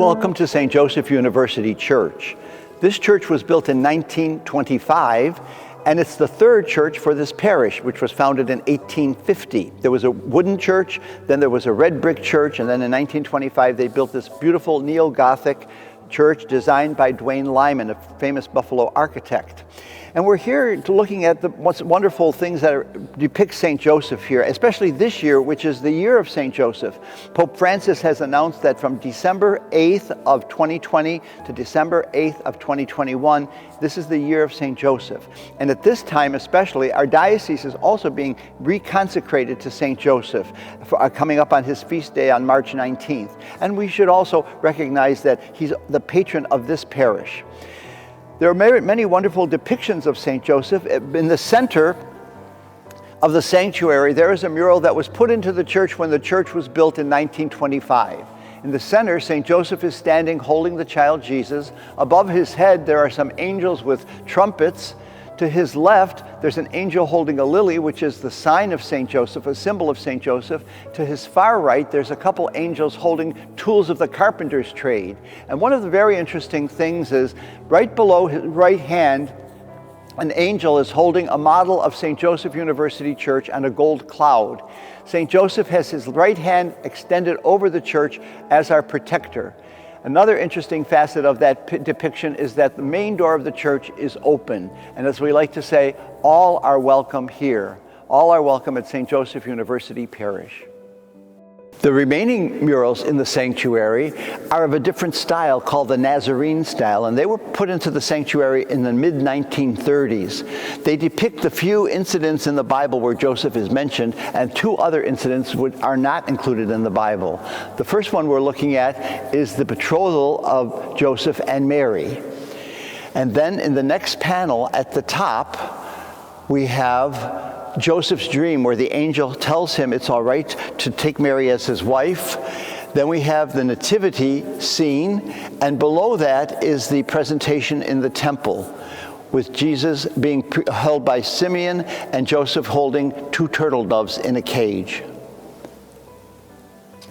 Welcome to St. Joseph University Church. This church was built in 1925, and it's the third church for this parish, which was founded in 1850. There was a wooden church, then there was a red brick church, and then in 1925 they built this beautiful neo-Gothic church designed by Dwayne Lyman, a famous Buffalo architect. And we're here looking at the wonderful things that depict St. Joseph here, especially this year, which is the year of St. Joseph. Pope Francis has announced that from December 8th of 2020 to December 8th of 2021, this is the year of St. Joseph. And at this time especially, our diocese is also being reconsecrated to St. Joseph, coming up on his feast day on March 19th. And we should also recognize that he's the patron of this parish. There are many wonderful depictions of St. Joseph. In the center of the sanctuary, there is a mural that was put into the church when the church was built in 1925. In the center, St. Joseph is standing holding the child Jesus. Above his head, there are some angels with trumpets. To his left, there's an angel holding a lily, which is the sign of St. Joseph, a symbol of St. Joseph. To his far right, there's a couple angels holding tools of the carpenter's trade. And one of the very interesting things is, right below his right hand, an angel is holding a model of St. Joseph University Church on a gold cloud. St. Joseph has his right hand extended over the church as our protector. Another interesting facet of that depiction is that the main door of the church is open. And as we like to say, all are welcome here. All are welcome at St. Joseph University Parish. The remaining murals in the sanctuary are of a different style called the Nazarene style, and they were put into the sanctuary in the mid-1930s. They depict the few incidents in the Bible where Joseph is mentioned, and two other incidents which are not included in the Bible. The first one we're looking at is the betrothal of Joseph and Mary. And then in the next panel at the top, we have Joseph's dream, where the angel tells him it's all right to take Mary as his wife. Then we have the nativity scene, and below that is the presentation in the temple, with Jesus being held by Simeon and Joseph holding two turtle doves in a cage.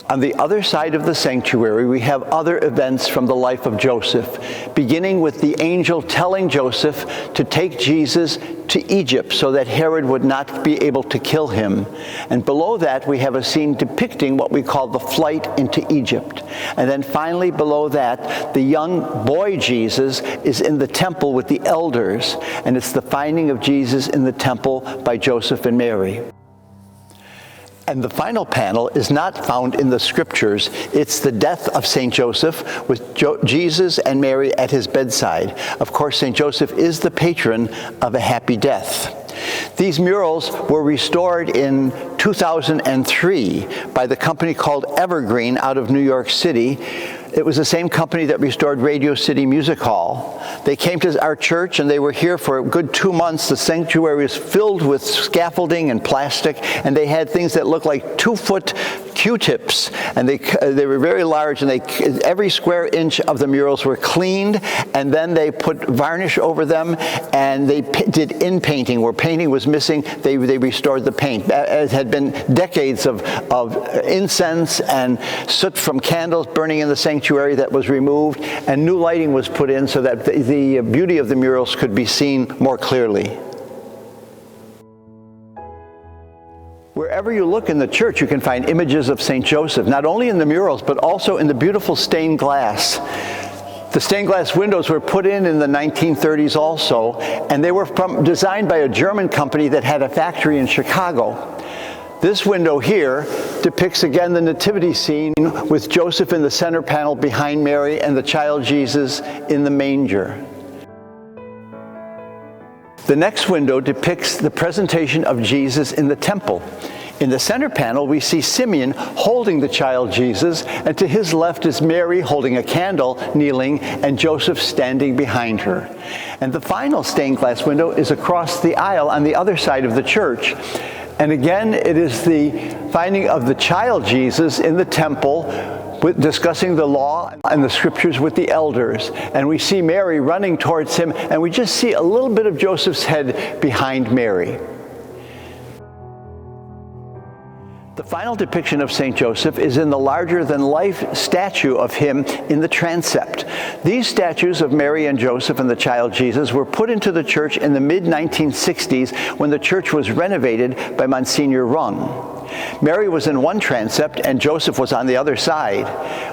On the other side of the sanctuary, we have other events from the life of Joseph, beginning with the angel telling Joseph to take Jesus to Egypt so that Herod would not be able to kill him. And below that, we have a scene depicting what we call the flight into Egypt. And then finally, below that, the young boy Jesus is in the temple with the elders, and it's the finding of Jesus in the temple by Joseph and Mary. And the final panel is not found in the scriptures. It's the death of St. Joseph with Jesus and Mary at his bedside. Of course, St. Joseph is the patron of a happy death. These murals were restored in 2003 by the company called Evergreen out of New York City. It was the same company that restored Radio City Music Hall. They came to our church and they were here for a good 2 months. The sanctuary was filled with scaffolding and plastic, and they had things that looked like 2-foot Q-tips, and they were very large, and every square inch of the murals were cleaned, and then they put varnish over them, and they did in-painting. Where painting was missing, they restored the paint. It had been decades of incense and soot from candles burning in the sanctuary that was removed, and new lighting was put in so that the beauty of the murals could be seen more clearly. Wherever you look in the church, you can find images of St. Joseph, not only in the murals, but also in the beautiful stained glass. The stained glass windows were put in the 1930s also, and they were designed by a German company that had a factory in Chicago. This window here depicts again the nativity scene with Joseph in the center panel behind Mary and the child Jesus in the manger. The next window depicts the presentation of Jesus in the temple. In the center panel, we see Simeon holding the child Jesus, and to his left is Mary holding a candle, kneeling, and Joseph standing behind her. And the final stained glass window is across the aisle on the other side of the church. And again, it is the finding of the child Jesus in the temple, discussing the law and the scriptures with the elders. And we see Mary running towards him, and we just see a little bit of Joseph's head behind Mary. The final depiction of St. Joseph is in the larger-than-life statue of him in the transept. These statues of Mary and Joseph and the child Jesus were put into the church in the mid-1960s when the church was renovated by Monsignor Rung. Mary was in one transept and Joseph was on the other side.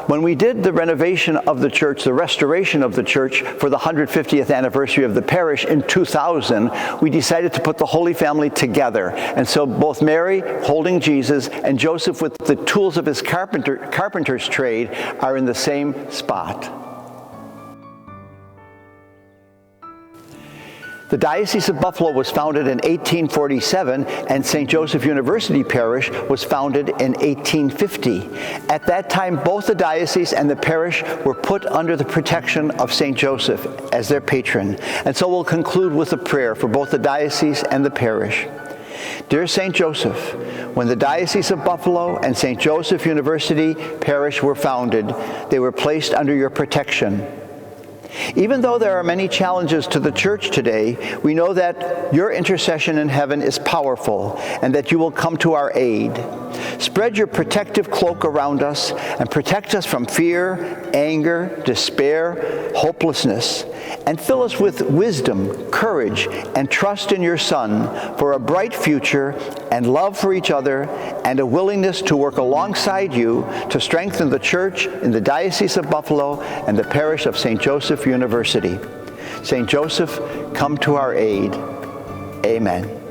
When we did the renovation of the church, the restoration of the church for the 150th anniversary of the parish in 2000, we decided to put the Holy Family together. And so both Mary holding Jesus and Joseph with the tools of his carpenter's trade are in the same spot. The Diocese of Buffalo was founded in 1847, and St. Joseph University Parish was founded in 1850. At that time, both the diocese and the parish were put under the protection of St. Joseph as their patron. And so we'll conclude with a prayer for both the diocese and the parish. Dear St. Joseph, when the Diocese of Buffalo and St. Joseph University Parish were founded, they were placed under your protection. Even though there are many challenges to the church today, we know that your intercession in heaven is powerful and that you will come to our aid. Spread your protective cloak around us and protect us from fear, anger, despair, hopelessness, and fill us with wisdom, courage, and trust in your Son for a bright future and love for each other and a willingness to work alongside you to strengthen the church in the Diocese of Buffalo and the parish of St. Joseph University. St. Joseph, come to our aid. Amen.